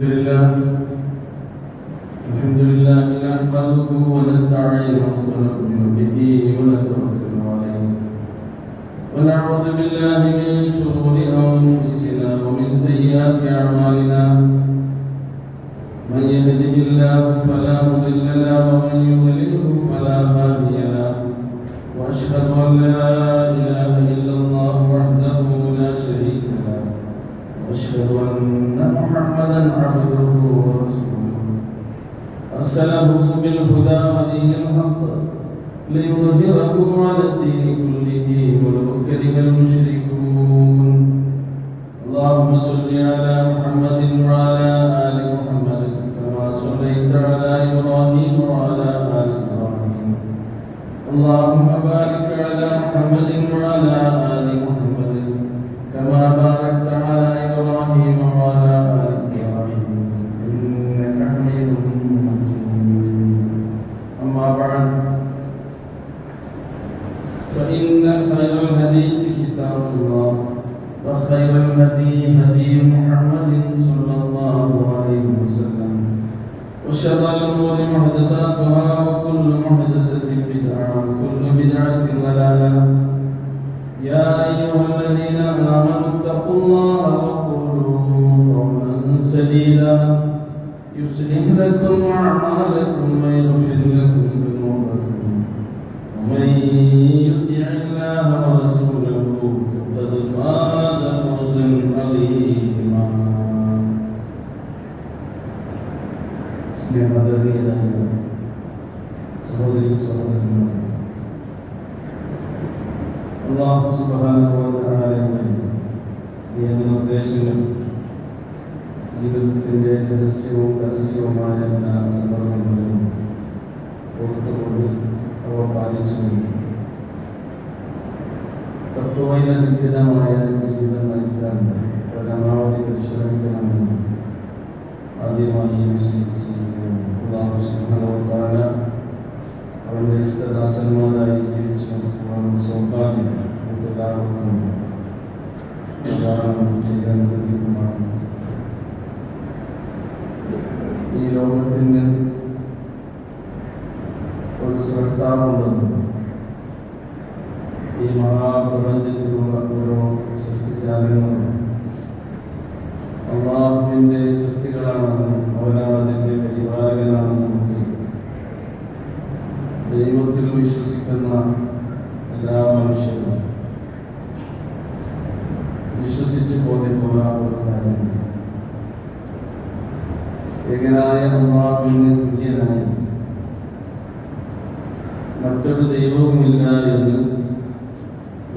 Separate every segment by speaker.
Speaker 1: الحمد لله نحمده ونستعينه ونؤمن به ونتوكل عليه ونعوذ بالله من شرور انفسنا ومن سيئات اعمالنا من يهده الله فلا مضل له ومن يضلله فلا هادي له واشهد ان لا اله الا الله وحده لا شريك له واشهد ان محمدا عبده ورسوله ارسله بالهدى ودين الحق ليظهره على الدين كله ولو كره المشركون اللهم صل على محمد وعلى ال محمد كما صليت على ابراهيم وعلى ال ابراهيم اللهم بارك على محمد وعلى ال محمد كما باركت على ابراهيم وعلى ال ابراهيم انك حميد مجيد اما بعد فان خير الحديث كتاب الله وخير الهدي هدي محمد صلى الله عليه وسلم وشر الامور محدثاتها وكل محدثه بدعه وكل بدعه ضلاله يا أيها الذين آمنوا اتقوا الله وقولوا قولا سديدا يصلح لكم أعمالكم ويغفر لكم ذنوبكم ومن يطع الله ورسوله فقد فاز فوزا عظيما സ്നേഹധന്യരായ സഹോദരി സഹോദരന്മാരെ അല്ലാഹു സുബ്ഹാനഹു വ തആലയുടെ നിയമനിർദ്ദേശങ്ങൾ ജീവിതത്തിൻ്റെ രഹസ്യവും പരസ്യവുമായ എല്ലാ സന്ദർഭങ്ങളിലും ഓർത്തുകൊണ്ട് അവ പാലിച്ചുകൊണ്ട് തത്വമയിലധിഷ്ഠിതമായ ജീവിതം നയിക്കാൻ പരമാവധി പരിശ്രമിക്കണമെന്ന് ആദ്യമായി അല്ലാഹു സുബ്ഹാനഹു വ തആല അവൻ്റെ ഇഷ്ടദാസന്മാരായി ജീവിച്ച് നമ്മുടെ സൗഭാഗ്യം എല്ലാവർക്കും പ്രദാനം ചെയ്യാൻ കഴിയുന്നതാണ്. ഈ ലോകത്തിന് ഒരു സൃഷ്ടാവുണ്ടെന്ന് ഈ മഹാപ്രപഞ്ചത്തിലുള്ള ഓരോ സൃഷ്ടിജാലങ്ങളും അല്ലാഹുവിൻ്റെ സൃഷ്ടികളാണെന്ന് അവനാണ് അതിൻ്റെ പരിപാലകനാണെന്ന് നമുക്ക് ദൈവത്തിൽ വിശ്വസിക്കുന്ന എല്ലാ മനുഷ്യരും വിശ്വസിച്ച് ബോധ്യപ്പെടുന്ന ഒരു കാര്യമാണ്. ഏകനായ അല്ലാഹുവിന് തുല്യനായി മറ്റൊരു ദൈവവുമില്ല എന്ന്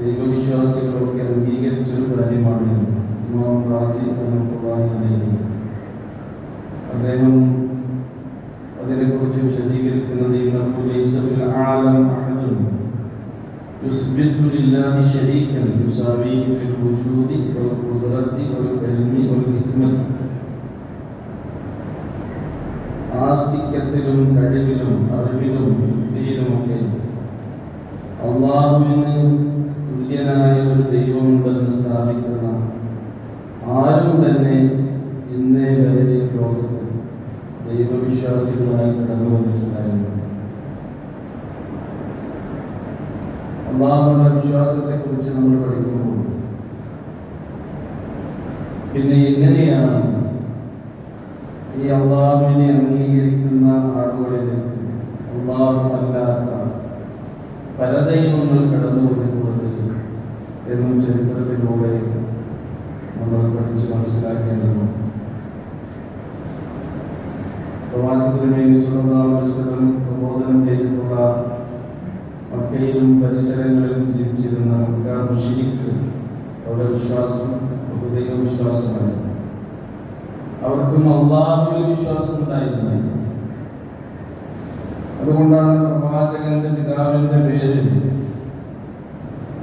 Speaker 1: ദൈവവിശ്വാസികളൊക്കെ അംഗീകരിച്ചൊരു കാര്യമാണ് ഇമാം റാസി റഹ്മത്തുള്ളാഹി അലൈഹി. അദ്ദേഹം അതിനെക്കുറിച്ച് വിശദീകരിക്കുന്നത് ഇന്നഹു ലൈസ ഫിൽ ആലം അഹദുൻ യുസ്ബിതു ലില്ലാഹി ശരീകൻ യുസാവിഹി ഫിൽ വുജൂദി വൽ ഖുദ്റതി വൽ ഇൽമി വൽ ഹിക്മതി. ആസ്തിക്യത്തിലും കഴിവിലും അറിവിലും യുക്തിയിലുമൊക്കെ അല്ലാഹുവിന് തുല്യനായ ഒരു ദൈവമുണ്ടെന്ന് സ്ഥാപിക്കുന്ന ആരും തന്നെ ഇന്നേ വരെ ലോകത്ത് ദൈവവിശ്വാസികളായി കടന്നു വന്നിട്ടുണ്ടായിരുന്നു. അല്ലാഹുവിന്റെ വിശ്വാസത്തെ കുറിച്ച് നമ്മൾ പഠിക്കുമ്പോൾ പിന്നെ എങ്ങനെയാണ് ഈ അല്ലാഹുവിനെ അംഗീകരിക്കുന്ന ആളുകളിലേക്ക് അല്ലാഹു അല്ലാത്ത പരദൈവങ്ങൾ കടന്നു വന്നിട്ടുള്ളത് എന്നും ചരിത്രത്തിലൂടെ നമ്മൾ പഠിച്ച് മനസ്സിലാക്കേണ്ടതുണ്ട്. പ്രബോധനം ചെയ്തിട്ടുള്ള മക്കയിലും പരിസരങ്ങളിലും ജീവിച്ചിരുന്ന മക്ക മുശ്രിക്കുകൾ അവരുടെ വിശ്വാസം ബഹുദൈവ വിശ്വാസമായിരുന്നു. അവർക്കും അല്ലാഹുവിൽ വിശ്വാസം ഉണ്ടായിരുന്നു. അതുകൊണ്ടാണ് പ്രവാചകന്റെ പിതാവിന്റെ പേര്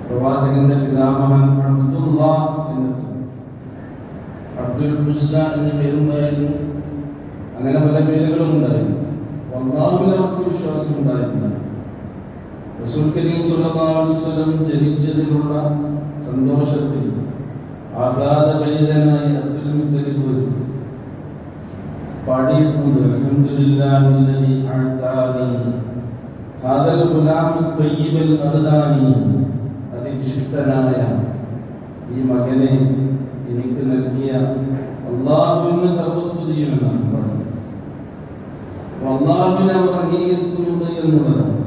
Speaker 1: പ്രവാചകന്റെ പിതാമഹൻ അബ്ദുല്ലാഹ് എന്നിട്ട് അബ്ദുൽ ഉസ്സ എന്ന പേരുണ്ടായിരുന്നു. അങ്ങനെ പല പേരുകളും ഉണ്ടായിരുന്നു. അല്ലാഹുവിൽ അവർക്ക് വിശ്വാസം ഉണ്ടായിരുന്നില്ല. റസൂൽ കരീം സ്വല്ലല്ലാഹു അലൈഹി വസല്ലം ജനിച്ചതിലുള്ള സന്തോഷത്തിൽ ആഹ്ലാദഭരിതനായി അബ്ദുൽ മുത്തലിബ് പാടിയിട്ടുണ്ട്. അൽഹംദുലില്ലാഹില്ലദീ അഅതാനി ഹാദൽ ഗുലാമു തയ്യിബൽ അർദാനി. അതിവിശുദ്ധനായ ഈ മകനെ എനിക്ക് നൽകിയ അല്ലാഹുവിന് സർവസ്തുതിയും എന്നാണ് പാടുന്നത്. അല്ലാഹുവിനെ അവർ അംഗീകരിക്കുന്നുണ്ട് എന്നുള്ളതാണ്.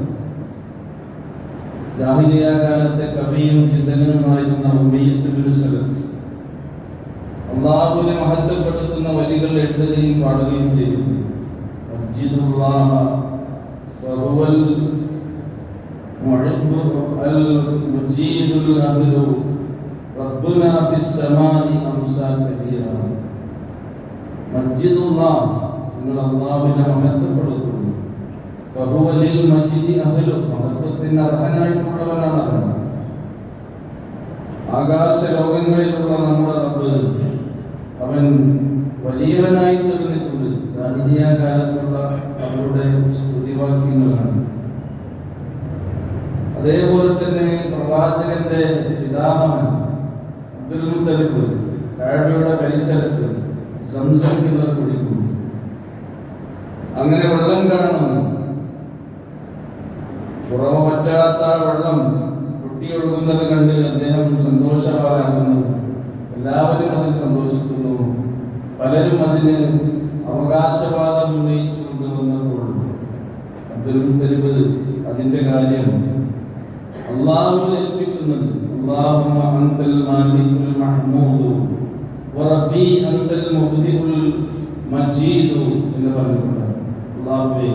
Speaker 1: ജാഹിലിയ കാലത്തെ കവിയും ചിന്തകനുമായിരുന്ന ഉമയ്യത്ത് ബിൻ സലത്ത് അല്ലാഹുവിനെ മഹത്വപ്പെടുത്തുന്ന വരികൾ എഴുതുകയും പാടുകയും ചെയ്തു. മജ്ജിദുല്ലാഹ ഫഹുവൽ മുഹിബ്ബു അൽ മുജീദുൽ അഹ്ലു റബ്ബുനാ ഫിസ് സമാഇ അംസാ കബീറ. മജ്ജിദുല്ലാഹ്, നിങ്ങൾ അല്ലാഹുവിനെ മഹത്വപ്പെടുത്തുന്നു. ഫഹുവലിൽ മജ്ദി അഹ്ലു, മഹത്വത്തിന് അർഹനായിട്ടുള്ളവനാണ് അവൻ. ആകാശ ലോകങ്ങളിലുള്ള നമ്മുടെ റബ്ബ് അവൻ വലിയവനായി തീർന്നിട്ടുണ്ട്. ജാഹിലിയ കാലത്തുള്ള അവരുടെ സ്തുതിവാക്യങ്ങളാണ്. അതേപോലെ തന്നെ പ്രവാചകന്റെ പിതാമഹൻ അബ്ദുൽ മുത്തലിബ് കഅബയുടെ പരിസരത്ത് സംസം കിണർ കുടിക്കുന്നു. അങ്ങനെ വെള്ളം കാണുന്നു. കുറവ് പറ്റാത്ത വെള്ളം പൊട്ടിയൊഴുകുന്നത് കണ്ട് അദ്ദേഹം സന്തോഷവാനാകുന്നു. എല്ലാവരും അതിൽ സന്തോഷിക്കുന്നു. പലരും അതിന് അവകാശവാദം ഉന്നയിച്ചു കൊണ്ടുവന്നപ്പോൾ അബ്ദുൽ മുത്തലിബ് അതിന്റെ കാര്യം അല്ലാഹുവിനെ ഏൽപ്പിക്കുന്നുണ്ട്. അല്ലാഹുമ്മ അൻതൽ മാലികുൽ മഹ്മൂദു വറബ്ബി അൻതൽ മുബ്ദിഉൽ മജീദു എന്ന് പറഞ്ഞുകൊണ്ട് അല്ലാഹുവേ,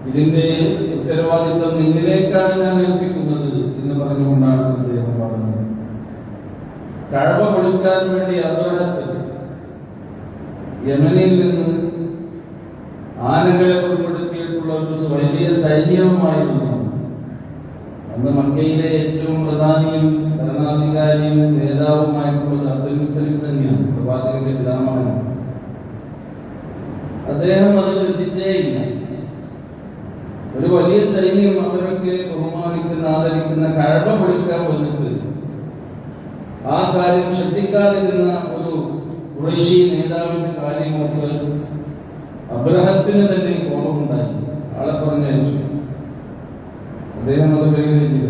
Speaker 1: ഇതിന്റെ ഉത്തരവാദിത്വം നിന്നിലേക്കാണ് ഞാൻ ഏൽപ്പിക്കുന്നത് എന്ന് പറഞ്ഞുകൊണ്ടാണ് അദ്ദേഹം പാടുന്നത്. കഅബ പൊളിക്കാൻ വേണ്ടി അബ്രഹത്ത് യമനിൽ നിന്ന് ആനകളെ ഉൾപ്പെടുത്തിയിട്ടുള്ള ഒരു വലിയ സൈന്യവുമായിരുന്നു. അന്ന് മക്കയിലെ ഏറ്റവും പ്രധാനിയും ഭരണാധികാരിയും നേതാവുമായിട്ടുള്ളത് അബ്ദുൽ മുത്തലിബ് തന്നെയാണ്, പ്രവാചകന്റെ പിതാമഹനാണ്. അദ്ദേഹം അത് ശ്രദ്ധിച്ചേയില്ല. ഒരു വലിയ സൈന്യം അവരൊക്കെ ബഹുമാനിക്കുന്ന ആദരിക്കുന്ന കഅബ പൊളിക്കാൻ വന്നിട്ട് ആ കാര്യം ശ്രദ്ധിക്കാതിരുന്ന ഒരു ഖുറൈശി നേതാവിന്റെ കാര്യം ഓർത്ത് അബ്രഹത്തിന് തന്നെ കോപമുണ്ടായി. ആളെ പറഞ്ഞയച്ചു. അദ്ദേഹം അത് പരിഗണിച്ചില്ല.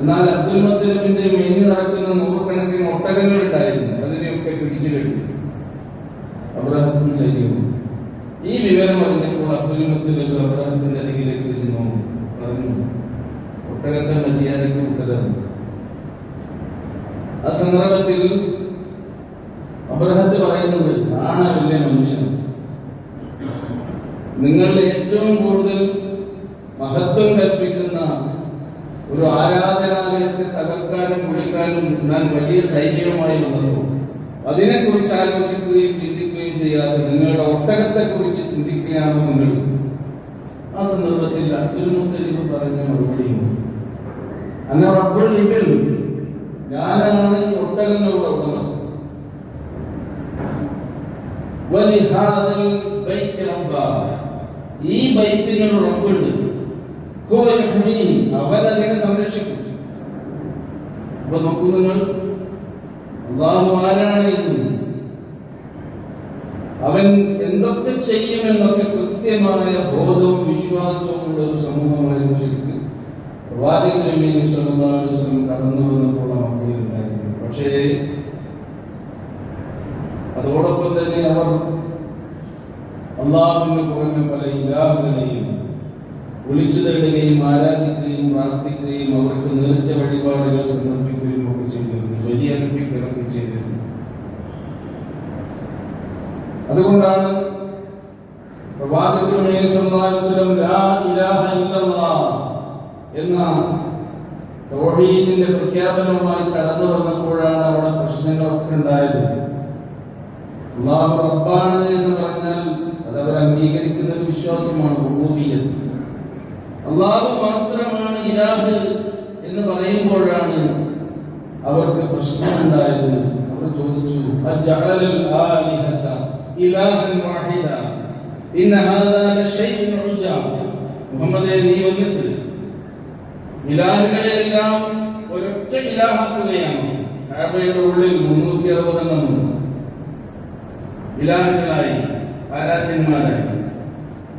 Speaker 1: എന്നാൽ അബ്ദുൽ മുത്തലിബിന്റെ മേഞ്ഞു നടക്കുന്ന നൂറുകണക്കിന് ഒട്ടകങ്ങൾ ഉണ്ടായിരുന്നു. അതിനെയൊക്കെ പിടിച്ചു കെട്ടി അബ്രഹത്തും സൈന്യവും. ഈ വിവരം അറിഞ്ഞപ്പോൾ അബ്ദുൽ മുത്തലിബ് അബ്രഹത്തിന്റെ അരികിലേക്ക് ചെന്നു പറഞ്ഞു, ഒട്ടകത്തെ മര്യാദയ്ക്ക് വിട്ടതാണ്. ആ സന്ദർഭത്തിൽ അബ്രഹത്ത് പറയുന്നത്, നാണമില്ല മനുഷ്യൻ, നിങ്ങളുടെ ഏറ്റവും കൂടുതൽ മഹത്വം കൽപ്പിക്കുന്ന ഒരു ആരാധനാലയത്തെ തകർക്കാനും കുടിക്കാനും ഞാൻ വലിയ സൈന്യവുമായി വന്നപ്പോൾ അതിനെക്കുറിച്ച് ആലോചിക്കുകയും ചിന്തിക്കുകയും ചെയ്യാതെ നിങ്ങളുടെ ഒട്ടകത്തെ കുറിച്ച് ചിന്തിക്കുകയാണോ നിങ്ങൾ? ആ സന്ദർഭത്തിൽ അബ്ദുൽ മുത്തലിബ് പറഞ്ഞ മറുപടിയും, അന്ന റബ്ബുൽ ഇബിൽ, ഞാനാണ് ഈ ഒട്ടകങ്ങളുടെ ഉടമസ്ഥൻ. വലിഹാദൽ ബൈത്ത് റബ്ബ, ഈ ബൈത്തിന് റബ്ബുണ്ട്. ഹുവൽ ഹമീ, അവൻ അതിനെ സംരക്ഷിക്കും. അപ്പൊ നോക്കൂ നിങ്ങൾ, അല്ലാഹു ആരാണ് എന്ന്, അവൻ എന്തൊക്കെ ചെയ്യുമെന്നൊക്കെ കൃത്യമായ ബോധവും വിശ്വാസവും ഉള്ള ഒരു സമൂഹമായിരുന്നു ശരിക്ക് പ്രവാചകൻ നബി സല്ലല്ലാഹു അലൈഹി വസല്ലം കടന്നു വന്നപ്പോൾ മക്കയിൽ ഉണ്ടായിരുന്നു. പക്ഷേ അതോടൊപ്പം തന്നെ അവർ അല്ലാഹുവിന്റെ പുറമെ പല ഇലാഹുകളെയും വിളിച്ചു തേടുകയും ആരാധിക്കുകയും പ്രാർത്ഥിക്കുകയും അവർക്ക് നേർച്ച വഴിപാടുകൾ സമർപ്പിക്കുകയും ഒക്കെ ചെയ്തിരുന്നു. വലിയ അർപ്പിക്കുകയൊക്കെ ചെയ്തിരുന്നു. അതുകൊണ്ടാണ് പ്രവാചകൻ നബി സല്ലല്ലാഹു അലൈഹി വസല്ലം ലാ ഇലാഹ ഇല്ലല്ലാഹ് എന്ന തൗഹീദിന്റെ പ്രഖ്യാപനവുമായി കടന്നു വന്നപ്പോഴാണ് അവിടെ പ്രശ്നങ്ങളൊക്കെ ഉണ്ടായത്. അല്ലാഹു റബ്ബാണ് എന്ന് പറഞ്ഞാൽ അത് അവർ അംഗീകരിക്കുന്ന ഒരു വിശ്വാസമാണ്, റൂബിയ്യത്ത്. അല്ലാഹു മാത്രമാണ് ഇലാഹ് എന്ന് പറയുമ്പോഴാണ് അവർക്ക് പ്രശ്നമുണ്ടായത്. അവർ ചോദിച്ചു, അജഅലൽ ആലിഹത ഇലാഹൻ വാഹിദ ഇന്ന ഹാദാ ലശൈഉൻ ഉജാബ്. മുഹമ്മദേ, നീ വന്നിട്ട് ഇലാഹുകളെല്ലാം ഒരൊറ്റ ഇലാഹാക്കുകയാണ്. കഅബയുടെ ഉള്ളിൽ 360 എണ്ണം ഉണ്ട്. ഇലാഹുകളായി, ആരാധ്യന്മാരായി.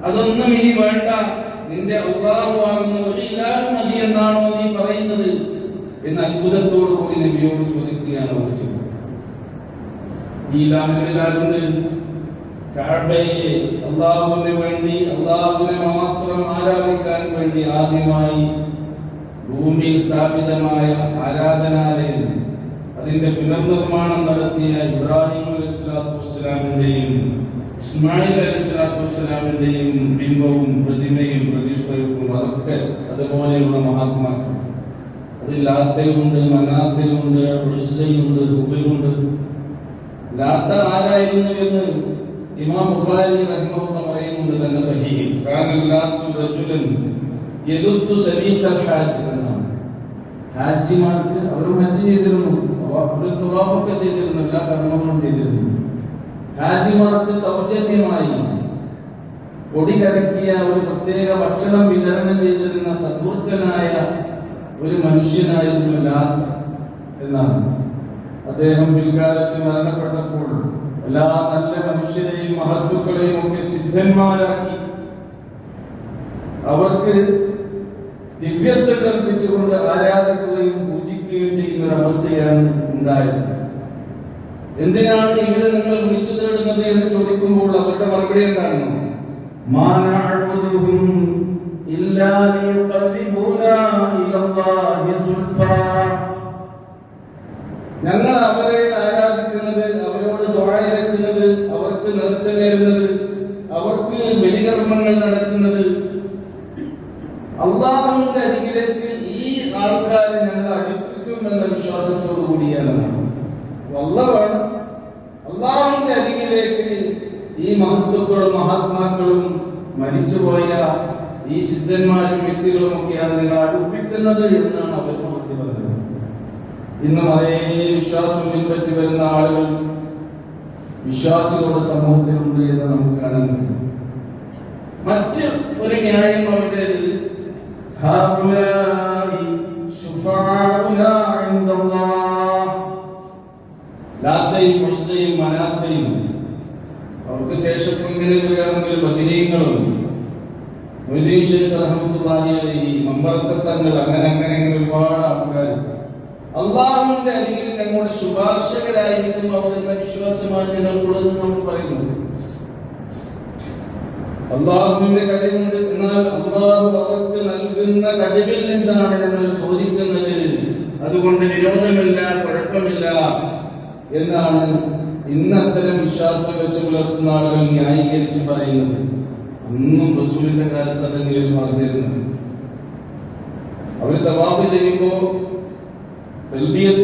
Speaker 1: അതൊന്നും ഇനി വേണ്ട, നിന്റെ അല്ലാഹു ആകുന്ന ഒരു ഇലാഹു മതി എന്നാണോ നീ പറയുന്നത് എന്ന് അത്ഭുതത്തോടു കൂടി നബിയോട് ചോദിക്കുകയാണ് അവർ ചെയ്തത്. ഈ ഇലാഹുകളിലാകുന്നത് കഅബയെ അല്ലാഹുവിന് വേണ്ടി, അല്ലാഹുവിനെ മാത്രം ആരാധിക്കാൻ വേണ്ടി ആദ്യമായി ഭൂമിയിൽ സ്ഥാപിതമായ ആരാധനാലയം, അതിന്റെ പുനർനിർമ്മാണം നടത്തിയ ഇബ്രാഹിം അലൈഹിസ്സലാത്തു വസ്സലാമിന്റെയും ഇസ്മായിൽ അലൈഹിസ്സലാത്തു വസ്സലാമിന്റെയും ബിംബവും പ്രതിമയും പ്രതിഷ്ഠയും അതൊക്കെ അതുപോലെയുള്ള മഹാത്മാക്കൾ. അതിൽ ലാത്തയുണ്ട്, മനാത്തയുണ്ട്, ഉസ്സയുണ്ട്, ഹുബലുണ്ട്. ലാത്ത ആരായിരുന്നു എന്ന് ഇമാം ബുഖാരി റഹിമഹുല്ലാഹ് പറയുന്നുണ്ട് തന്റെ സഹീഹിൽ. കാന ലാത്തു റജുലൻ യലുത്തു സബീഖൽ ഹാജ് എന്നാണ്. ഹാജിമാർക്ക് അവരും ഹജ്ജ് ചെയ്തിരുന്നു, അവർ തവാഫൊക്കെ ചെയ്തിരുന്നു, എല്ലാ കർമ്മങ്ങളും ചെയ്തിരുന്നു. ഹാജിമാർക്ക് സൗജന്യമായി പൊടി കലക്കിയ ഒരു പ്രത്യേക ഭക്ഷണം വിതരണം ചെയ്തിരുന്ന സദ്ബുദ്ധനായ ഒരു മനുഷ്യനായിരുന്നു ലാത്ത് എന്നാണ്. അദ്ദേഹം പിൽക്കാലത്ത് മരണപ്പെട്ടപ്പോൾ എല്ലാ നല്ല മനുഷ്യരെയും മഹത്തുക്കളെയും ഒക്കെ സിദ്ധന്മാരാക്കി അവർക്ക് ദിവ്യത്വം കൽപ്പിച്ചുകൊണ്ട് ആരാധിക്കുകയും പൂജിക്കുകയും ചെയ്യുന്ന ഒരു അവസ്ഥയാണ് ഉണ്ടായത്. എന്തിനാണ് ഇവരെ നിങ്ങൾ വിളിച്ചു തേടുന്നത് എന്ന് ചോദിക്കുമ്പോൾ അവരുടെ മറുപടി എന്താണ്? ഞങ്ങൾ അവരെ ആരാധിക്കുന്നത്, അവരോട് ദുആ ഇരക്കുന്നത്, അവർക്ക് നേർച്ച നേരുന്നത്, അവർക്ക് ബലികർമ്മങ്ങൾ നടത്തുന്നത് അല്ലാഹുവിന്റെ അരികിലേക്ക് ഈ ആൾക്കാരെ ഞങ്ങൾ അടുപ്പിക്കും എന്ന വിശ്വാസത്തോടു കൂടിയാണ്. വല്ലതാണ് അല്ലാഹുവിന്റെ അരികിലേക്ക് ഈ മഹത്തുക്കളും മഹാത്മാക്കളും മരിച്ചുപോയ ഈ സിദ്ധന്മാരും വ്യക്തികളും ഒക്കെയാണ് നിങ്ങൾ അടുപ്പിക്കുന്നത് എന്നാണ് അവർ മറുപടി പറഞ്ഞത്. ഇന്നും അതേ വിശ്വാസം പിൻപറ്റി വരുന്ന ആളുകൾ വിശ്വാസികളുടെ സമൂഹത്തിലുണ്ട് എന്ന് നമുക്ക് കാണാൻ കഴിയും. മറ്റ് ഒരു ന്യായം അവരുടേത് ലാത്തയും ഉസ്സയും മനാത്തയും അവർക്ക് ശേഷം ഇങ്ങനെ വരികയാണെങ്കിൽ ബദരീങ്ങളും മൊയ്തീൻ ശൈഖ് റഹ്മത്തുള്ളാഹി അലൈഹി, മമ്പറത്തെ തങ്ങൾ, അങ്ങനെ ഒരുപാട് ആൾക്കാർ അല്ലാഹുവിന്റെ അരികിൽ ഞങ്ങളുടെ ശുപാർശകരായിരിക്കും അവർ എന്ന വിശ്വാസമാണ് ഞങ്ങൾക്കുള്ളത് നമുക്ക് പറയുന്നത്. അല്ലാഹുവിന്റെ കഴിവുണ്ട്, എന്നാൽ അല്ലാഹു അവർക്ക് നൽകുന്ന കഴിവിൽ നിന്നാണ് ഞങ്ങൾ ചോദിക്കുന്നത്, അതുകൊണ്ട് വിരോധമില്ല, കുഴപ്പമില്ല എന്നാണ് ഇന്ന് അത്തരം വിശ്വാസം വെച്ച് പുലർത്തുന്ന ആളുകൾ ന്യായീകരിച്ച് പറയുന്നത്. അന്നും റസൂലിന്റെ കാലത്ത് അതെങ്കിലും പറഞ്ഞിരുന്നത്. അവർ തവാഫ് ചെയ്യുമ്പോ തൽബിയത്ത്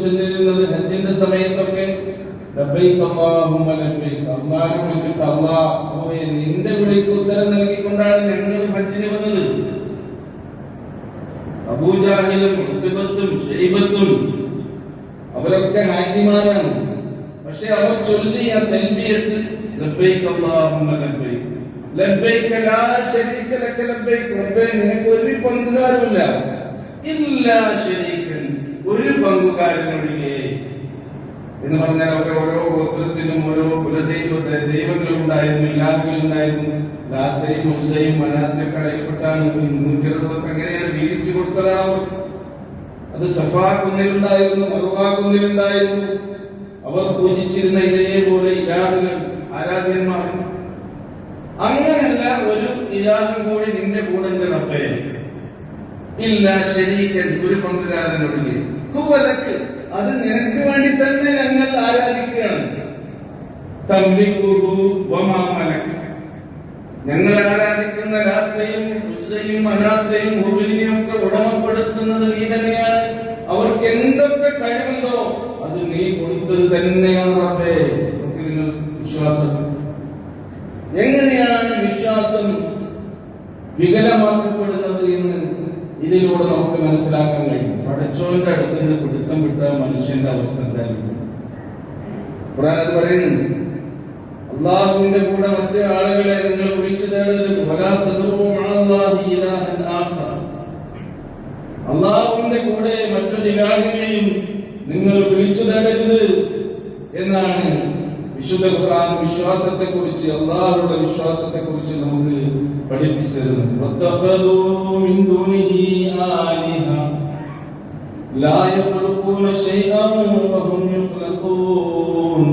Speaker 1: ചെല്ലുന്നത് ഹജ്ജിന്റെ സമയത്തൊക്കെ ലബ്ബൈക അല്ലാഹുമ്മ ലബ്ബൈക, അല്ലാഹു വിളിച്ചിട്ട് അല്ലാഹുവേ നിന്റെ വിളിക്ക് ഉത്തരം നൽകിക്കൊണ്ടാണ് ഞങ്ങൾ ഹജ്ജിന് വന്നത്. അബൂജാഹിലും ഉത്ബത്തും ശൈബത്തും അവരൊക്കെ ഹാജിമാരാണ്. പക്ഷെ അവർ ചൊല്ലിയ തൽബിയത്ത് ലബ്ബൈക അല്ലാഹുമ്മ ലബ്ബൈക, ലബ്ബൈക ലാ ശരീക ലക ലബ്ബൈക, റബ്ബേ നിനക്ക് ഒരു പങ്കുകാരുമില്ല, ഇല്ലാ ശരീകൻ, ഒരു പങ്കുകാരനൊഴികെ എന്ന് പറഞ്ഞാൽ അവരെ ഓരോ ഗോത്രത്തിനും ഓരോ ദൈവങ്ങൾ ഉണ്ടായിരുന്നു, ഇലാഹുകൾ ഉണ്ടായിരുന്നു. ലാത്തയും ഉസ്സയും മനാത്തയൊക്കെ അറിയപ്പെട്ടാണ് 360 അങ്ങനെയാണ് വീതിച്ചു കൊടുത്തതാണ്. അത് സഫാ കുന്നിലുണ്ടായിരുന്നു, മറുവാ കുന്നിലുണ്ടായിരുന്നു. അവർ പൂജിച്ചിരുന്ന ഇതേപോലെ ഇലാഹുകൾ, ആരാധ്യന്മാർ. അങ്ങനെയല്ല ഒരു ഇലാഹു കൂടി നിന്റെ കൂടെ റബ്ബേ, ഇല്ല ശരീകൻ, ഒരു പങ്കുകാരനൊഴികെ, ഹുവലക്ക്, അത് നിനക്ക് വേണ്ടി തന്നെ ഞങ്ങൾ ആരാധിക്കുകയാണ്. തംലികുഹു വമാ മലക്, ഞങ്ങൾ ആരാധിക്കുന്ന ലാത്തയും ഉസ്സയും മനാത്തയും ഹുബലിനെയും ഒക്കെ ഉടമപ്പെടുത്തുന്നത് നീ തന്നെയാണ്. അവർക്ക് എന്തൊക്കെ കഴിവുണ്ടോ അത് നീ കൊടുത്തത് തന്നെയാണ് റബ്ബേ. നിങ്ങൾ വിശ്വാസം എങ്ങനെയാണ് വിശ്വാസം വികലമാക്കപ്പെടുന്നത് എന്ന് ഇതിലൂടെ നമുക്ക് മനസ്സിലാക്കാൻ കഴിയും. പടച്ചോന്റെ അടുത്ത് നിന്ന് പിടുത്തം വിട്ട മനുഷ്യന്റെ അവസ്ഥ എന്തായിരിക്കും? ഖുർആൻ അത് പറയുന്നുണ്ട്. അല്ലാഹുവിന്റെ കൂടെ മറ്റു ആളുകളെ നിങ്ങൾ വിളിച്ചു തേടരുത്. അല്ലാഹുവിന്റെ കൂടെ മറ്റൊരു ഇലാഹിനെയും നിങ്ങൾ വിളിച്ചു തേടരുത് എന്നാണ് വിശുദ്ധ ഖുർആൻ വിശ്വാസത്തെക്കുറിച്ച്, അല്ലാഹുവിന്റെ വിശ്വാസത്തെക്കുറിച്ച് നമുക്ക് പഠിപ്പിച്ചു തരുന്നു. വത്തഖദൂ മിൻ ദൂനിഹി ആലിഹ ലാ യഖ്ലുഖൂന ശൈഅൻ വഹും യഖ്ലഖൂൻ.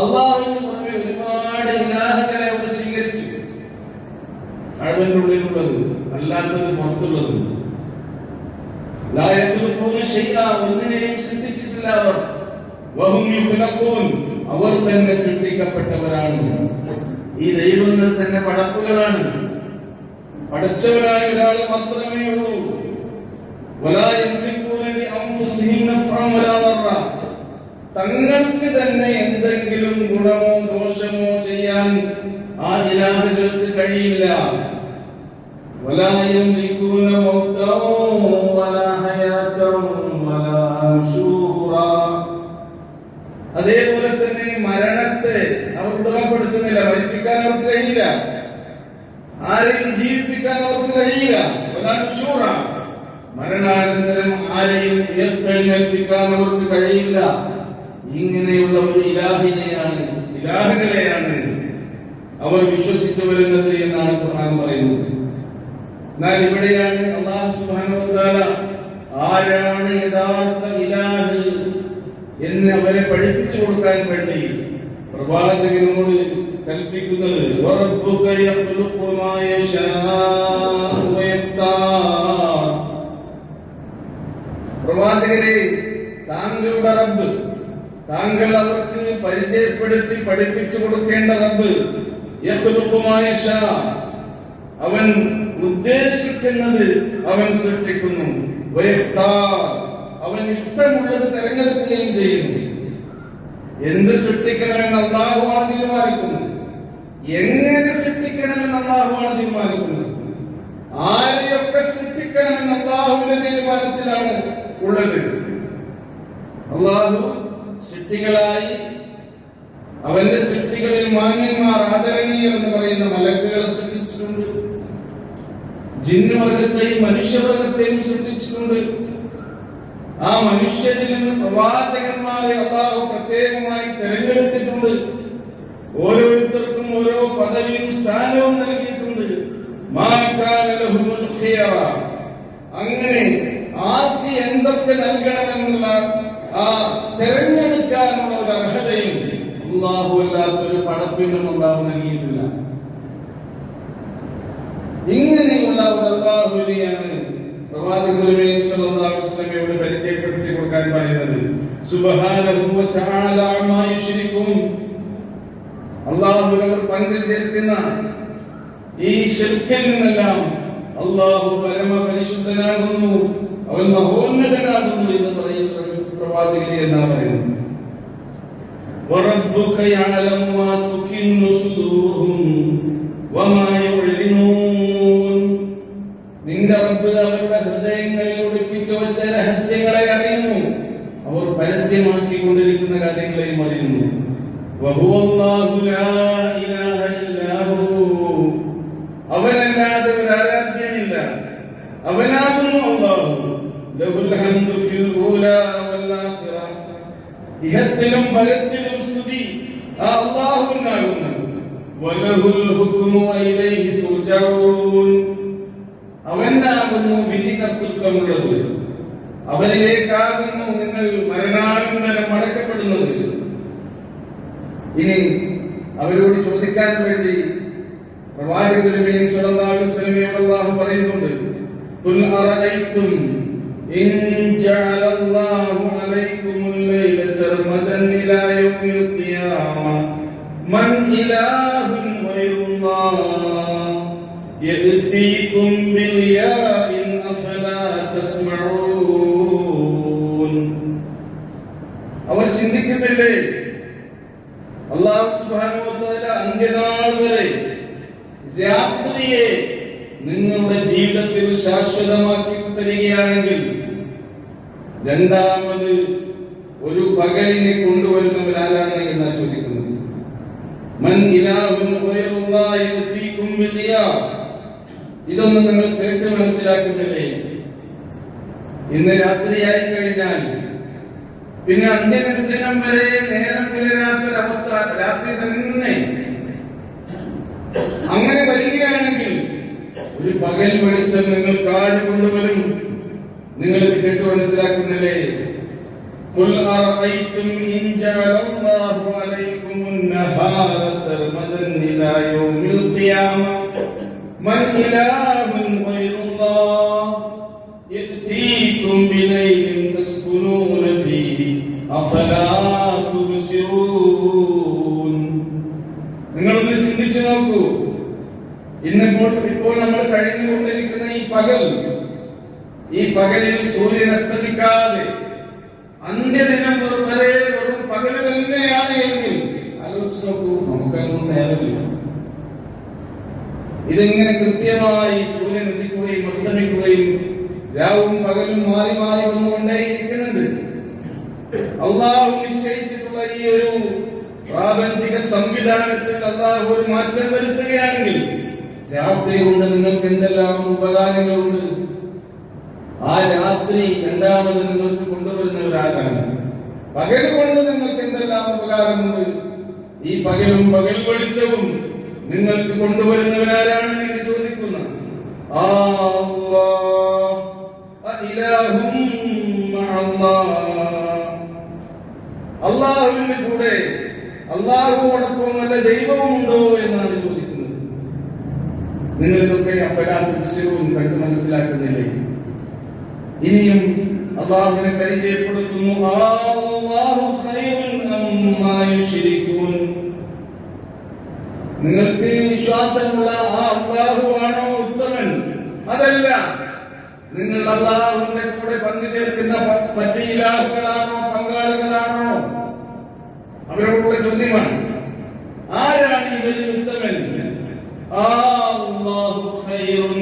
Speaker 1: അല്ലാഹുവിന് പുറമെ ഒരുപാട് ഇലാഹുകളെ അവർ സ്വീകരിച്ചു. അഴവിന്റെ ഉള്ളിലുള്ളത് അല്ലാത്തത് പുറത്തുള്ളത്. ലാ യഖ്ലുഖൂന ശൈഅൻ, ഒന്നിനെയും സൃഷ്ടിച്ചിട്ടില്ല അവർ. വഹും യഖ്ലഖൂൻ, അവർ തന്നെ സൃഷ്ടിക്കപ്പെട്ടവരാണ്. ഈ ദൈവങ്ങൾ തന്നെ പടപ്പുകളാണ്. പടച്ചവരായ ഒരാൾ മാത്രമേ ഉള്ളൂ. വലാ യംലികൂന ലിഅൻഫുസിഹിം നഫ്അൻ വലാ ദർറ, തങ്ങൾക്ക് തന്നെ എന്തെങ്കിലും ഗുണമോ ദോഷമോ ചെയ്യാൻ ആ ഇലാഹുകൾക്ക് കഴിയില്ല. വലാ യംലികൂന മൗതൻ വലാ ഹയാതൻ വലാ നുശൂറാ, അതേപോലെ തന്നെ മരണത്തെ അവർ ഉടമപ്പെടുത്തുന്നില്ല. മരിപ്പിക്കാൻ അവർക്ക് കഴിയില്ല. ആരെയും ജീവിപ്പിക്കാൻ അവർക്ക് കഴിയില്ല. മരണാനന്തരം ആരെയും ഉയർത്തെഴുന്നേൽപ്പിക്കാൻ അവർക്ക് കഴിയില്ല. ഇങ്ങനെയുള്ള ഒരു ഇലാഹുകളെയാണ് അവർ വിശ്വസിച്ചു വരുന്നത് എന്നാണ് ഖുർആൻ പറയുന്നത്. എന്നാൽ ഇവിടെയാണ് അല്ലാഹു സുബ്ഹാനഹു വ തആല ആരാണ് യഥാർത്ഥ ഇലാഹ് എന്ന് അവരെ പഠിപ്പിച്ചു കൊടുക്കാൻ വേണ്ടി പ്രവാചകനോട് കൽപ്പിക്കുന്നത്. വറബ്ബുക യഖ്ലുഖു മാ യശാഉ വയഖ്താർ, പ്രവാചകരെ, താങ്കളുടെ റബ്ബ്, താങ്കൾ അവർക്ക് പരിചയപ്പെടുത്തി പഠിപ്പിച്ചു കൊടുക്കേണ്ട റബ്ബ് യഖ്ലുഖു മാ യശാ, അവൻ ഉദ്ദേശിക്കുന്നത് അവൻ സൃഷ്ടിക്കുന്നു. വയഖ്താർ, അവൻ ഇഷ്ടമുള്ളത് തെരഞ്ഞെടുക്കുകയും ചെയ്യുന്നു. എന്ത് സൃഷ്ടിക്കണമെന്ന് അല്ലാഹുവാണ് തീരുമാനിക്കുന്നത്. എങ്ങനെ സൃഷ്ടിക്കണമെന്ന് അല്ലാഹുവാണ് തീരുമാനിക്കുന്നത്. ആരെയൊക്കെ സൃഷ്ടിക്കണമെന്ന് അല്ലാഹുവിന്റെ തീരുമാനത്തിലാണ് ഉള്ളത്. അല്ലാഹു സൃഷ്ടികളായി അവന്റെ സൃഷ്ടികളിൽ മാന്യന്മാർ, ആദരണീയർ എന്ന് പറയുന്ന മലക്കുകളെ സൃഷ്ടിച്ചിട്ടുണ്ട്. ജിന്നുവർഗത്തെയും മനുഷ്യവർഗത്തെയും സൃഷ്ടിച്ചിട്ടുണ്ട്. ആ മനുഷ്യരിൽ നിന്ന് പ്രവാചകന്മാരെ അല്ലാഹു പ്രത്യേകമായി തിരഞ്ഞെടുത്തിട്ടുണ്ട്. ഓരോരുത്തർക്കും ഓരോ പദവിയും സ്ഥാനവും നൽകിയിട്ടുണ്ട്. മാ കാന ലഹുൽ ഖിയറ, അങ്ങനെ ആർക്ക് എന്തൊക്കെ നൽകണമെന്നുള്ള ആ തിരഞ്ഞെടുക്കാനുള്ള ഒരു അർഹതയും അല്ലാഹു അല്ലാത്തൊരു പടപ്പിനും അല്ലാഹു നൽകിയിട്ടില്ല. ഇങ്ങനെയുള്ള ഒരു അല്ലാഹുവിനെയാണ് പ്രവാചകനോട് പരിചയപ്പെടുത്തി കൊടുക്കാൻ പറയുന്നത്. സുബ്ഹാനഹു വ തആല അമ്മാ യുശ്രികൂൻ, അല്ലാഹുവിനോട് പങ്കു ചേർക്കുന്ന ഈ ശിർക്കിൽ നിന്നെല്ലാം അല്ലാഹു പരമപരിശുദ്ധനാകുന്നു, അവൻ മഹോന്നതനാകുന്നു എന്ന് പറയുന്ന പ്രവാചകനെ എന്നാ പറയുന്നത്. വറബ്ബുക യഅലമു മാ തുകിന്നു സുദൂറുഹും വമാ യുഅ്ലിനൂൻ, നിന്റെ റബ്ബ് അവരുടെ ഹൃദയങ്ങളിൽ ഒളിപ്പിച്ചു വെച്ച രഹസ്യങ്ങളെ അറിയുന്നു, അവർ പരസ്യമാക്കിക്കൊണ്ടിരിക്കുന്ന കാര്യങ്ങളെയും അറിയുന്നു. വഹുവല്ലാഹു ലാ ഇലാഹ ഇല്ലാഹു, അവനല്ലാതെ ഒരു ആരാധ്യനില്ല, അവനാകുന്നു അല്ലാഹു. ലഹുൽ ഹംദു ഫിൽ ഊലാ വൽ ആഖിറ, ഇഹത്തിലും പരത്തിലും സ്തുതി ആ അല്ലാഹുവിനാകുന്നു. വലഹുൽ ഹുക്മു ഇലൈഹി തുർജഊൻ, അവനാകുന്നു വിധി കർത്തൃത്വമുള്ളത്, അവനിലേക്കാകുന്നു നിങ്ങൾ മരണാനന്തരം മടക്കപ്പെടുന്നത്. ഇനി അവരോട് ചോദിക്കാൻ വേണ്ടി പ്രവാചകൻ നബി സല്ലല്ലാഹു അലൈഹി വസല്ലമയോട് അല്ലാഹു പറയുന്നുണ്ട്. ഖുൽ അറഅയ്തും ഇൻ ജഅലല്ലാഹു അലൈക്കുമുൽ ലൈല സർമദൻ ഇലാ യൗമിൽ ഖിയാമ മൻ ഇലാഹുൻ ഗൈറുല്ലാഹ് യഅതീകും ബിളിയാഇൻ അഫലാ തസ്മഊൻ. അവർ ചിന്തിക്കുന്നില്ലേ അല്ലാഹു സുബ്ഹാനഹു വ തആല അന്ത്യനാൾ വരെ രാത്രിയെ നിങ്ങളുടെ ജീവിതത്തിൽ ശാശ്വതമാക്കി തരികയാണെങ്കിൽ രണ്ടാമത് ഒരു പകലിനെ കൊണ്ടുവരുന്നവരാരാണ് എന്നാ ചോദിക്കുന്നത്. മൻ ഇലാഹുൻ ഗൈറുല്ലാഹി യഅതീകും ബിളിയാ, ഇതൊന്നും നിങ്ങൾ കേട്ട് മനസ്സിലാക്കുന്നില്ലേ? ഇന്ന് രാത്രിയായി കഴിഞ്ഞാൽ പിന്നെ അന്ത്യദിനം വരെ നേരം പുലരാത്തൊരവസ്ഥ, രാത്രി തന്നെ. അങ്ങനെ വരികയാണെങ്കിൽ ഒരു പകൽ വെളിച്ചം നിങ്ങൾ കാല് കൊണ്ടുവരും. നിങ്ങളിത് കേട്ട് മനസ്സിലാക്കുന്നില്ലേ? قل أرأيتم إن جعل الله عليكم النهار سرمدا إلى يوم القيامة من إله غير الله يأتيكم بليل تسكنون فيه أفلا تبصرون. നിങ്ങളൊന്ന് ചിന്തിച്ചു നോക്കൂ. ഇപ്പോൾ നമ്മൾ കഴിഞ്ഞുകൊണ്ടിരിക്കുന്ന ഈ പകലിൽ സൂര്യൻ അസ്തമിക്കാതെ അന്ത്യദിനം വരെ വെറും പകല് തന്നെയാണ് എങ്കിൽ ആലോചിച്ച് നോക്കൂ, നമുക്കൊന്നും നേരമില്ല. ഇതിങ്ങനെ കൃത്യമായി സൂര്യൻ ഉദിക്കുകയും അസ്തമിക്കുകയും രാവും പകലും മാറി മാറി വന്നുകൊണ്ടേയിരിക്കുന്നുണ്ട്. അള്ളാഹു നിശ്ചയിച്ചിട്ടുള്ള ഈ ഒരു പ്രാപഞ്ചിക സംവിധാനത്തിൽ അള്ളാഹു ഒരു മാറ്റം വരുത്തുകയാണെങ്കിൽ രാത്രി കൊണ്ട് നിങ്ങൾക്ക് എന്തെല്ലാം ഉപകാരങ്ങളുണ്ട്. ആ രാത്രി രണ്ടാമത് നിങ്ങൾക്ക് കൊണ്ടുവരുന്നവരാരാണ്? പകൽ കൊണ്ട് നിങ്ങൾക്ക് എന്തെല്ലാം ഉപകാരമുണ്ട്. ഈ പകലും പകൽ വെളിച്ചവും നിങ്ങൾക്ക് കൊണ്ടുവരുന്നവരാരാണ് എന്ന് ചോദിക്കുന്ന അള്ളാഹുവിന്റെ കൂടെ അള്ളാഹുവോടൊപ്പം വല്ല ദൈവവുമുണ്ടോ എന്നാണ് ചോദിക്കുന്നത്. നിങ്ങൾ ഇതൊക്കെ അഫലാത്തുബിസിറൂൻ കണ്ടു മനസ്സിലാക്കുന്നില്ലേ? ഇനിയും അള്ളാഹുവിനെ പരിചയപ്പെടുത്തുന്നു. നിങ്ങൾക്ക് വിശ്വാസമുള്ള ആ അള്ളാഹുവാണോ ഉത്തമൻ? അതല്ല, നിങ്ങൾ അള്ളാഹുവിന്റെ കൂടെ പങ്കുചേർക്കുന്ന മറ്റു ഇലാഹുകളാണോ, പങ്കാളികളാണോ? അവരോടുള്ള ചോദ്യമാണ്. ആരാണ് ഇവരിൽ ഉത്തമൻ? അല്ലാഹു ഖൈറുൻ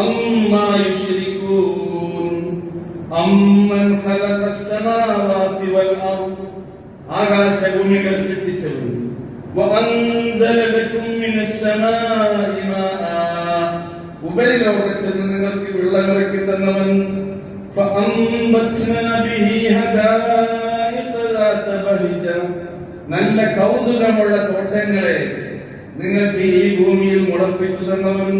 Speaker 1: അമ്മാ യുശ്രികൂൻ അമ്മൻ ഖലഖസ് സമാവാതി വൽ അർദ്, ആകാശഭൂമികൾ സൃഷ്ടിച്ചവൻ. വഅൻസല ലക്കും മിനസ് സമാഇ മാഅ, ഉപരിലോകത്തിൽ നിന്ന് നിങ്ങൾക്ക് വെള്ളമിറക്കി തന്നവൻ. ഫഅംബത്നാ ബിഹി ഹദായിഖ ദാത ബഹിജ, നല്ല കൗതുകമുള്ള തോട്ടങ്ങളെ നിങ്ങൾക്ക് ഈ ഭൂമിയിൽ മുളപ്പിച്ചു തന്നവൻ.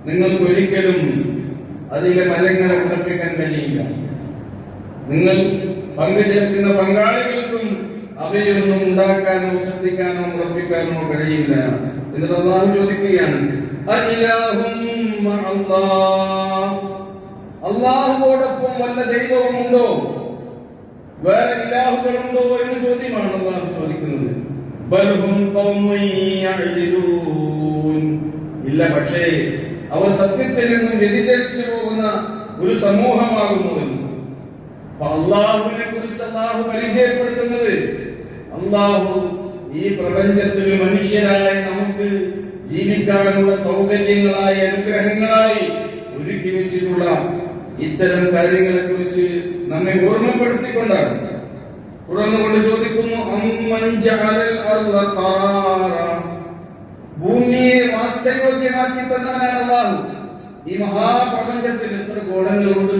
Speaker 1: നിങ്ങൾക്ക് ഒരിക്കലും അതിലെ മരങ്ങളെ മുളപ്പിക്കാൻ കഴിയില്ല. നിങ്ങൾ പങ്കുചേർക്കുന്ന പങ്കാളികൾക്കും അവയൊന്നും ഉണ്ടാക്കാനോ ശ്രദ്ധിക്കാനോ മുളപ്പിക്കാനോ കഴിയില്ല. എന്നിട്ട് അല്ലാഹു ചോദിക്കുകയാണ്, അല്ലാഹുവോടൊപ്പം വല്ല ദൈവവുമുണ്ടോ, വേറെ ഇലാഹുകളുണ്ടോ എന്ന് ചോദ്യമാണ് അല്ലാഹു ചോദിക്കുന്നത്. ബൽഹും ഖൗമുൻ യഅദിലൂൻ, ഇല്ല, പക്ഷേ അവർ സത്യത്തിൽ നിന്നും വ്യതിചലിച്ചു പോകുന്ന ഒരു സമൂഹമാകുന്നു. അള്ളാഹുവിനെ കുറിച്ച് അള്ളാഹു പരിചയപ്പെടുത്തുന്നത്, അള്ളാഹു ഈ പ്രപഞ്ചത്തിൽ മനുഷ്യരായി നമുക്ക് ജീവിക്കാനുള്ള സൗകര്യങ്ങളായി, അനുഗ്രഹങ്ങളായി ഒരുക്കി വെച്ചിട്ടുള്ള ഇത്തരം കാര്യങ്ങളെ കുറിച്ച് നമ്മെ ഓർമ്മപ്പെടുത്തിക്കൊണ്ടാണ്. തുടർന്നുകൊണ്ട് ചോദിക്കുന്നു, അമ്മൻ ജഅലൽ അർള ഖറാറ, ഭൂമിയെ വാസയോഗ്യമാക്കി തന്നവനാണ് അല്ലാഹു. ഈ മഹാപ്രപഞ്ചത്തിൽ എത്ര ഗോളങ്ങളുണ്ട്,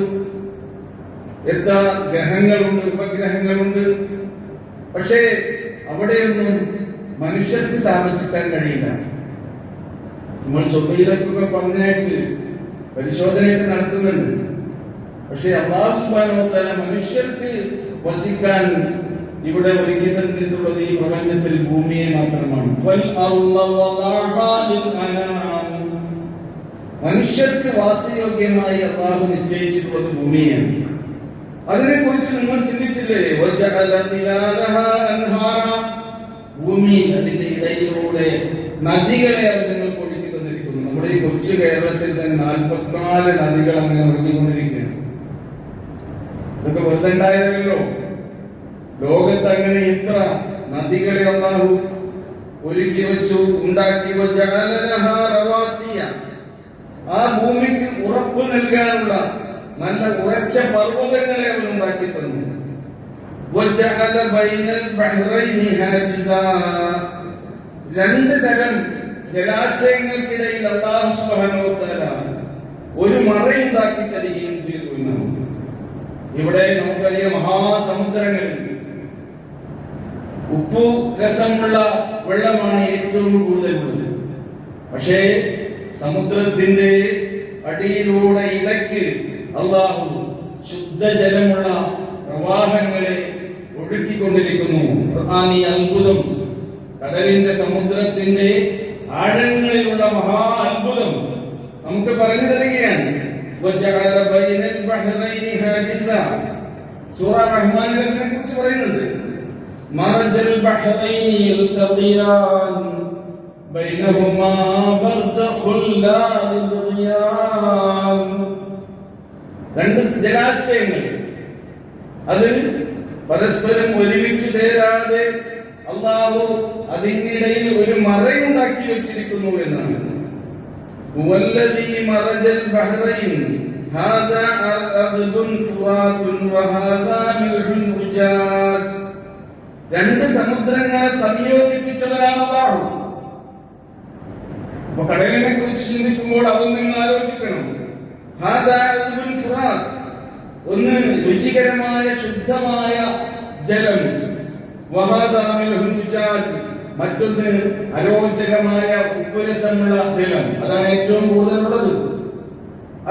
Speaker 1: എത്ര ഗ്രഹങ്ങളുണ്ട്, ഉപഗ്രഹങ്ങളുണ്ട്. പക്ഷേ അവിടെയൊന്നും മനുഷ്യർക്ക് താമസിക്കാൻ കഴിയില്ല. നമ്മൾ ചൊവ്വയിലേക്കൊക്കെ പറഞ്ഞയച്ച് പരിശോധനയൊക്കെ നടത്തുന്നുണ്ട്. പക്ഷേ അല്ലാഹു സുബ്ഹാനഹു വ തആല മനുഷ്യർക്ക് വസിക്കാൻ ഇവിടെ ഒരുക്കി തന്നിട്ടുള്ളത് ഈ പ്രപഞ്ചത്തിൽ ഭൂമിയെ മാത്രമാണ്. മനുഷ്യർക്ക് വാസയോഗ്യമായി അല്ലാഹു നിശ്ചയിച്ചിട്ടുള്ളത് ഭൂമിയാണ്. അതിനെക്കുറിച്ച് നിങ്ങൾ ചിന്തിച്ചില്ലേ? ഭൂമി, അതിന്റെ ഇടയിലൂടെ നദികളെ അവർ നിങ്ങൾക്ക് ഒഴുക്കി തന്നിരിക്കുന്നു. നമ്മുടെ ഈ കൊച്ചു കേരളത്തിൽ തന്നെ 44 നദികൾ അങ്ങനെ ഒഴുകിക്കൊണ്ടിരിക്കുകയാണ്. ഇതൊക്കെ വെറുതെ ഉണ്ടായതല്ലോ. ലോകത്ത് അങ്ങനെ ഇത്ര നദികളെ അല്ലാഹു ഒരുക്കി വെച്ചു, ഉണ്ടാക്കി. ആ ഭൂമിക്ക് ഉറപ്പ് നൽകാനുള്ള നല്ല ഉറച്ച പർവ്വതങ്ങളെ അവൻ ഉണ്ടാക്കി തന്നു. രണ്ട് തരം ജലാശയങ്ങൾക്കിടയിൽ അല്ലാഹു സുബ്ഹാനഹു വ തആല ഒരു മറയുണ്ടാക്കി തരികയും ചെയ്തു എന്നാണ്. ഇവിടെ നമുക്കറിയാം മഹാസമുദ്രങ്ങളിൽ ഉപ്പു രസമുള്ള വെള്ളമാണ് ഏറ്റവും കൂടുതലുള്ളത്. പക്ഷേ സമുദ്രത്തിന്റെ അടിയിലൂടെ ഇടയ്ക്ക് അല്ലാഹു ശുദ്ധജലമുള്ള പ്രവാഹങ്ങളെ ഒഴുക്കിക്കൊണ്ടിരിക്കുന്നു. ഖുർആനി അത്ഭുതം, കടലിന്റെ സമുദ്രത്തിന്റെ ആഴങ്ങളിലുള്ള മഹാ അത്ഭുതം നമുക്ക് പറഞ്ഞു തരികയാണ്. സൂറ റഹ്മാനിൽ അതിനെക്കുറിച്ച് പറയുന്നുണ്ട്. മറജൽ ബഹ്റൈനി യൽതഖിയാൻ ബൈനഹുമാ ബർസഖുൽ ലാ യബ്ഗിയാൻ. രണ്ട് ജലാശയങ്ങൾ അത് പരസ്പരം ഒരുമിച്ച് ചേരാതെ അല്ലാഹു അതിനിടയിൽ ഒരു മറയുണ്ടാക്കി വെച്ചിരിക്കുന്നു എന്നാണ്. ഹുവല്ലദീ മറജൽ ബഹ്റൈൻ ഹാദാ അദ്ബുൻ ഫുറാത്തുൻ വഹാദാ മിൽഹുൻ ഉജാജ്. രണ്ട് സമുദ്രങ്ങളെ സംയോജിപ്പിച്ചവനാണ് അല്ലാഹു. അപ്പോൾ കടലിനെ കുറിച്ച് ചിന്തിക്കുമ്പോൾ അതും നിങ്ങൾ ആലോചിക്കണം. ഹാദാ അദ്ബുൻ ഫുറാത്ത്, ഒന്ന് രുചികരമായ ശുദ്ധമായ ജലം, വഹാദാ മിൽഹുൻ ഉജാജ്, മറ്റൊന്ന് അരോചകമായ ഉപ്പുരസമുള്ള ജലം. അതാണ് ഏറ്റവും കൂടുതലുള്ളത്.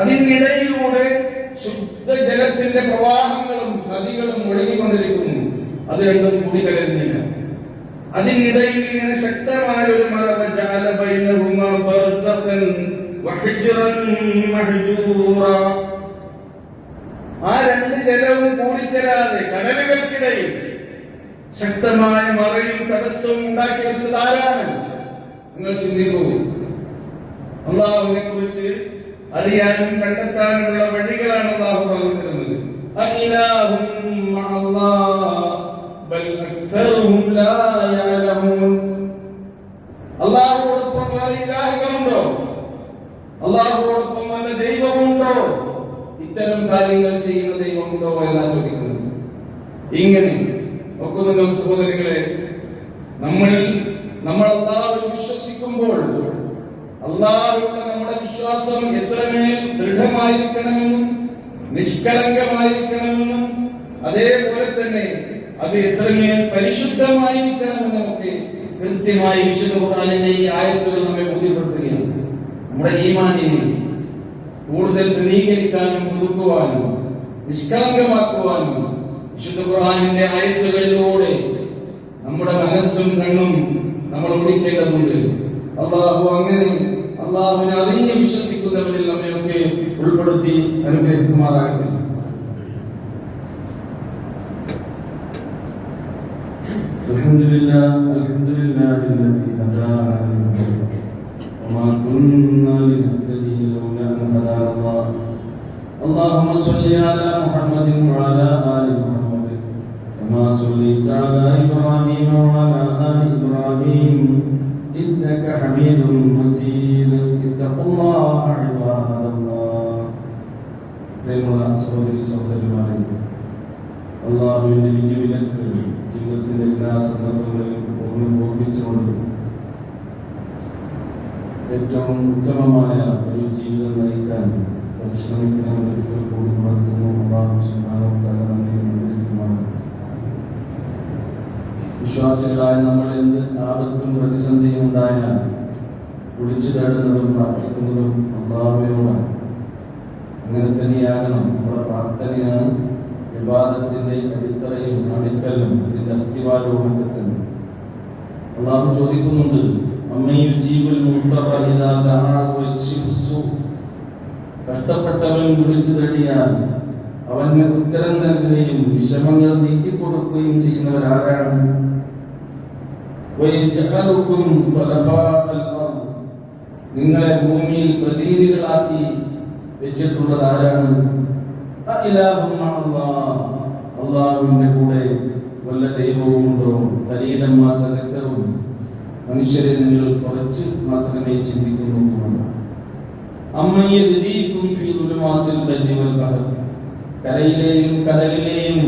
Speaker 1: അതിനിടയിലൂടെ ശുദ്ധജലത്തിന്റെ പ്രവാഹങ്ങളും നദികളും ഒഴുകിക്കൊണ്ടിരിക്കുന്നു. അത് രണ്ടും കൂടി കലരുന്നില്ല. അതിനിടയിൽ ഇങ്ങനെ ശക്തമായ ഒരു മറ, വജഅല ബൈനഹുമാ ബർസഖൻ വഹിജ്റൻ മഹ്ജൂറ. ആ രണ്ട് ജലവും കൂടിച്ചേരാതെ കടലുകൾക്കിടയിൽ ശക്തമായ മറയും തടസ്സവും ഉണ്ടാക്കി വെച്ചത് ആരാണ്? നിങ്ങൾ ചിന്തിക്കൂ. അല്ലാഹുവിനെ കുറിച്ച് അറിയാനും കണ്ടെത്താനുമുള്ള വഴികളാണ് അല്ലാഹു പറഞ്ഞു തരുന്നത്. അല്ലാഹും മഅല്ലാഹ് ബൽ അക്സറുഹും ലാ യഅലമൂൻ. അല്ലാഹുവോടൊപ്പം വേറെ ഇലാഹുകളുണ്ടോ? അല്ലാഹുവോടൊപ്പം വല്ല ദൈവമുണ്ടോ? ഇത്തരം കാര്യങ്ങൾ ചെയ്യുന്ന ദൈവമുണ്ടോ എന്നാണ് ചോദിക്കുന്നത്. ഇങ്ങനെ നോക്കുന്ന സഹോദരങ്ങളെ, നമ്മൾ അല്ലാഹുവിൽ വിശ്വസിക്കുമ്പോൾ അല്ലാഹുവിലുള്ള നമ്മുടെ വിശ്വാസം എത്രമേൽ ദൃഢമായിരിക്കണമെന്നും നിഷ്കളങ്കമായിരിക്കണമെന്നും അതേപോലെ തന്നെ അത് എത്രമേൽ പരിശുദ്ധമായിരിക്കണമെന്നും നമുക്ക് കൃത്യമായി വിശുദ്ധ ഖുർആനിന്റെ ഈ ആയത്തുകൾ നമ്മെ ബോധ്യപ്പെടുത്തുകയാണ്. നമ്മുടെ ഈമാനിനെ കൂടുതൽ ദൃഢീകരിക്കാനും പുതുക്കുവാനും നിഷ്കളങ്കമാക്കുവാനും വിശുദ്ധ ഖുർആനിന്റെ ആയത്തുകളിലൂടെ നമ്മുടെ മനസ്സും കണ്ണും നമ്മൾ ഓടിക്കേണ്ടതുണ്ട്. അല്ലാഹു അങ്ങനെ അല്ലാഹുവിനെ അറിഞ്ഞ് വിശ്വസിക്കുന്നവരിൽ നമ്മയൊക്കെ ഉൾപ്പെടുത്തി അനുഗ്രഹിക്കുമാറാകട്ടെ. അൽഹംദുലില്ലാഹി അൽഹംദുലില്ലാഹില്ലദീ ഹദാനാ വമാ കുന്നാ ലിനഹ്തദിയ ലൗലാ അൻ ഹദാനല്ലാഹ്. اللهم صل على محمد وعلى آل محمد كما صليت على إبراهيم وعلى آل إبراهيم إنك حميد مجيد. اتقوا الله عباد الله. പ്രിയമുള്ള സഹോദരി സഹോദരന്മാരെ, അല്ലാഹുവിന്റെ വിധിവിലക്കുകൾ ജീവിതത്തിന്റെ എല്ലാ സന്ദർഭങ്ങളിലും ഓർമ്മിച്ചുകൊണ്ട് ഏറ്റവും ഉത്തമമായ ഒരു ജീവിതം നയിക്കാൻ പരിശ്രമിക്കണമെന്ന് ഒരിക്കൽ കൂടി ഉണർത്തുന്നു. അല്ലാഹു സുബ്ഹാനഹു വ തആല നമ്മെ അനുഗ്രഹിക്കുമാറാകട്ടെ. വിശ്വാസികളായ നമ്മൾ എന്ത് ആപത്തും പ്രതിസന്ധിയും ഉണ്ടായാൽ വിളിച്ചു തേടുന്നതും പ്രാർത്ഥിക്കുന്നതും അല്ലാഹുവിനോടാണ്. അങ്ങനെ തന്നെയാകണം. നമ്മുടെ പ്രാർത്ഥനയാണ് ഇബാദത്തിന്റെ അടിത്തറയും അടിക്കലും ഇതിന്റെ അസ്ഥിവാരവും ഒക്കെ തന്നെ. അല്ലാഹു ചോദിക്കുന്നുണ്ട്, അമ്മയിൽ ജീവൽ കഷ്ടപ്പെട്ടവൻ വിളിച്ചു തേടിയാൽ അവന് ഉത്തരം നൽകുകയും വിഷമങ്ങൾ നീക്കിക്കൊടുക്കുകയും ചെയ്യുന്നവരാരാണ്? നിങ്ങളെ ഭൂമിയിൽ പ്രതിനിധികളാക്കി വെച്ചിട്ടുള്ളത് ആരാണ്? അല്ലാഹുവിന്റെ കൂടെ വല്ല ദൈവവുമുണ്ടോ? തലീലം മാത്രവും മനുഷ്യരെ നിങ്ങൾ കുറച്ച് മാത്രമേ ചിന്തിക്കുന്നുള്ളൂ. കരയിലെയും കടലിലെയും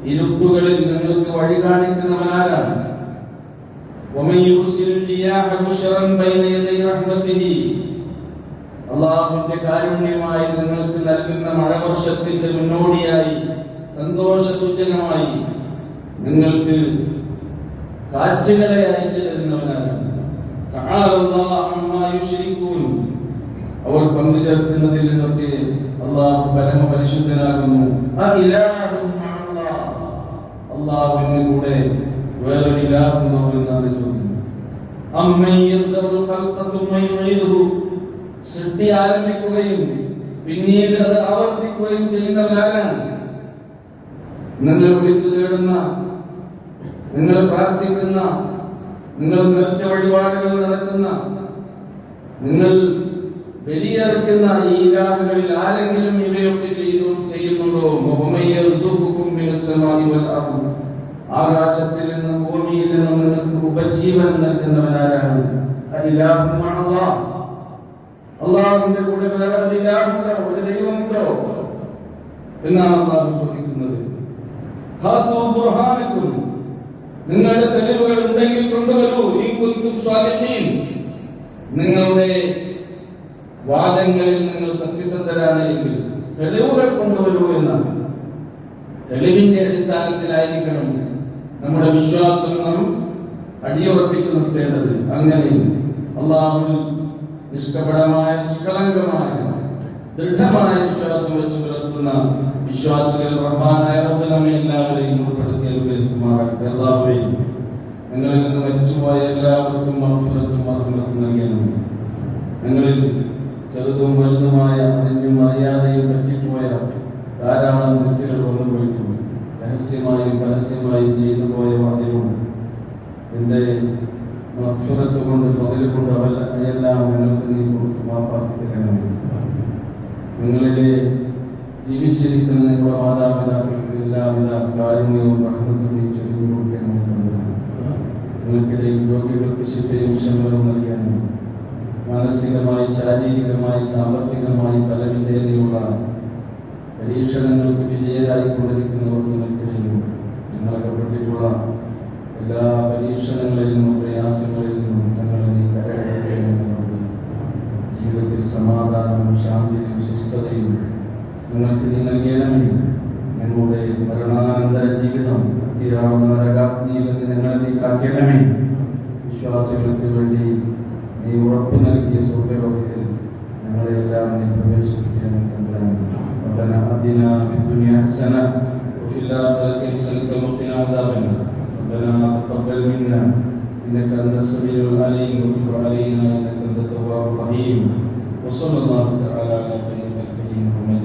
Speaker 1: ഇരുട്ടുകളിൽ നിങ്ങൾക്ക് വഴി കാണിക്കുന്നവനാരാണ്? അള്ളാഹു അള്ളാഹുവിന്റെ കാരുണ്യമായി നിങ്ങൾക്ക് നൽകുന്ന മഴവർഷത്തിന്റെ മുന്നോടിയായി സന്തോഷ സൂചകമായി നിങ്ങൾക്ക് കാറ്റുകളെ അയച്ചു തരുന്നവനാണ്. അവർ പങ്കുചേർക്കുന്നതിൽ നിന്നൊക്കെ അള്ളാഹു പരമപരിശുദ്ധനാകുന്നു. അള്ളാഹുവിന് കൂടെ വേറൊരു ഇലാഹുണ്ടോ എന്നാണ് ചോദ്യം. സൃഷ്ടി ആരംഭിക്കുകയും പിന്നീട് അത് ആവർത്തിക്കുകയും ചെയ്യുന്നവരാരാണ്? നിങ്ങൾ വിളിച്ചു തേടുന്ന, നിങ്ങൾ പ്രാർത്ഥിക്കുന്ന, നിങ്ങൾ നേർച്ച വഴിപാടുകൾ നടത്തുന്ന, നിങ്ങൾ ബലിയർക്കുന്ന ഈ ഇലാഹുകളിൽ ആരെങ്കിലും ഇവയൊക്കെ ചെയ്യുന്നുണ്ടോ? ആകാശത്തിൽ നിന്നും ഭൂമിയിൽ നിന്നും നിങ്ങൾക്ക് ഉപജീവനം നൽകുന്നവനാരാണ്? അള്ളാഹുവിന്റെ കൂടെ വേറെ ഒരു ഇലാഹുണ്ടോ? ഒരു ദൈവമുണ്ടോ എന്നാണ് അള്ളാഹു ചോദിക്കുന്നത്. നിങ്ങളുടെ തെളിവുകൾ ഉണ്ടെങ്കിൽ കൊണ്ടുവരൂ. നിങ്ങളുടെ വാദങ്ങളിൽ നിങ്ങൾ സത്യസന്ധരാണ് എങ്കിൽ തെളിവുകൾ കൊണ്ടുവരൂ എന്നാണ്. തെളിവിന്റെ അടിസ്ഥാനത്തിലായിരിക്കണം നമ്മുടെ വിശ്വാസം നാം അടിയുറപ്പിച്ചു നിർത്തേണ്ടത്. അങ്ങനെ അല്ലാഹുവിൽ നിഷ്കപടമായ, നിഷ്കളങ്കമായ, ദൃഢമായ വിശ്വാസം വെച്ച് പുലർത്തുന്ന വിശ്വാസികൾ റഹ്മാനായ റബ്ബ് നമ്മെ എല്ലാവരെയും ഉൾപ്പെടുത്തി അനുഗ്രഹിക്കുമാറാകട്ടെ. അല്ലാഹുവേ, ഞങ്ങളിൽ നിന്ന് മരിച്ചുപോയ എല്ലാവർക്കും മഗ്ഫിറത്തും റഹ്മത്തും നൽകണമേ. ഞങ്ങളിൽ ചെറുതും വലുതുമായ, അറിഞ്ഞും അറിയാതെയും പറ്റിപ്പോയ ധാരാളം തെറ്റുകൾ വന്നുപോയിട്ടുണ്ട്. രഹസ്യമായും പരസ്യമായും ചെയ്തു പോയ വാദികളുണ്ട്. എന്റെ മഗ്ഫിറത്ത് കൊണ്ട്, ഫളിൽ കൊണ്ട് അതെല്ലാം ഞങ്ങൾക്ക് നീ പുറത്ത് മാപ്പാക്കി തരണമേ. നിങ്ങളിലെ ജീവിച്ചിരിക്കുന്ന നിങ്ങളുടെ മാതാപിതാക്കൾക്ക് എല്ലാവിധ കാരുണ്യവും റഹ്മത്തും നീ ചൊരിഞ്ഞു കൊടുക്കണമേ. നിങ്ങൾക്കിടയിൽ രോഗികൾക്ക് ശിഫയും ശമനവും നൽകണമേ. മാനസികമായി, ശാരീരികമായി, സാമ്പത്തികമായി പലവിധേനയുള്ള പരീക്ഷണങ്ങൾക്ക് വിധേയരായിക്കൊണ്ടിരിക്കുന്നവർക്ക് നിങ്ങൾക്കിടയിലുണ്ട്. ഞങ്ങളകപ്പെട്ടിട്ടുള്ള എല്ലാ പരീക്ഷണങ്ങളിൽ നിന്നും പ്രയാസങ്ങളിൽ നിന്നും ഞങ്ങളെ നീ കരകയറ്റണമെന്നുണ്ട്. ജീവിതത്തിൽ സമാധാനവും ശാന്തിയും സ്വസ്ഥതയും ഞങ്ങൾക്ക് നീ നൽകണമേ. ഞങ്ങളുടെ മരണാനന്തര ജീവിതം അത്തിയാവുന്ന നരകാഗ്നിയിൽ നിന്ന് ഞങ്ങളെ നീ കാക്കണമേ. വിശ്വാസികൾക്ക് വേണ്ടി നീ ഉറപ്പ് നൽകിയ സ്വർഗ്ഗലോകത്തിൽ ഞങ്ങളെല്ലാം നീ പ്രവേശിപ്പിക്കണമേ തമ്പുരാനെ. ربنا آتنا في الدنيا حسنة وفي الآخرة حسنة وقنا عذاب النار. ربنا تقبل منا إنك أنت السميع العليم وتب علينا إنك أنت التواب الرحيم. وصلى الله تعالى على خير خلقه محمد